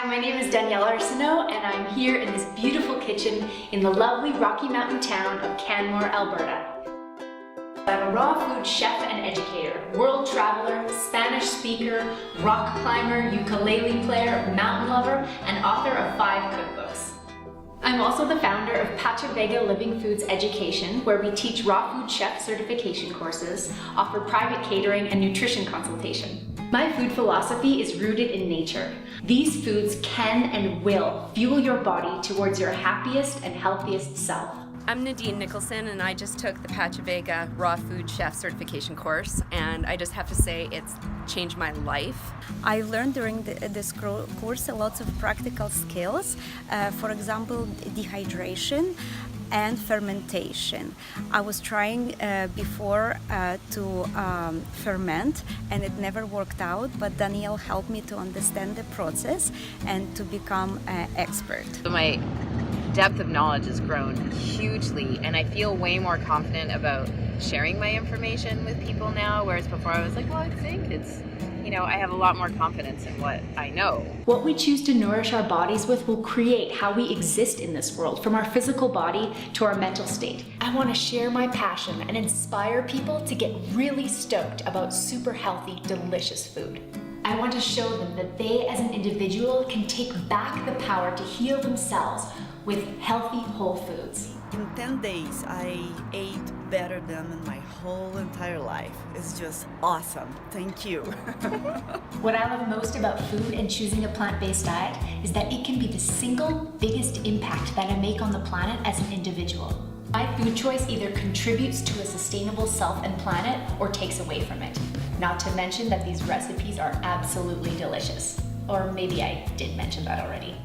Hi, my name is Danielle Arsenault and I'm here in this beautiful kitchen in the lovely Rocky Mountain town of Canmore, Alberta. I'm a raw food chef and educator, world traveler, Spanish speaker, rock climber, ukulele player, mountain lover, and author of 5 cookbooks. I'm also the founder of Pachavega Living Foods Education, where we teach raw food chef certification courses, offer private catering and nutrition consultation. My food philosophy is rooted in nature. These foods can and will fuel your body towards your happiest and healthiest self. I'm Nadine Nicholson and I just took the Pachavega Raw Food Chef Certification course, and I just have to say it's changed my life. I learned during this course a lot of practical skills, for example dehydration and fermentation. I was trying before to ferment and it never worked out, but Danielle helped me to understand the process and to become an expert. My depth of knowledge has grown hugely, and I feel way more confident about sharing my information with people now, whereas before I was like, well, I think it's, I have a lot more confidence in what I know. What we choose to nourish our bodies with will create how we exist in this world, from our physical body to our mental state. I want to share my passion and inspire people to get really stoked about super healthy, delicious food. I want to show them that they as an individual can take back the power to heal themselves with healthy whole foods. In 10 days, I ate better than in my whole entire life. It's just awesome. Thank you. What I love most about food and choosing a plant-based diet is that it can be the single biggest impact that I make on the planet as an individual. My food choice either contributes to a sustainable self and planet or takes away from it. Not to mention that these recipes are absolutely delicious. Or maybe I did mention that already.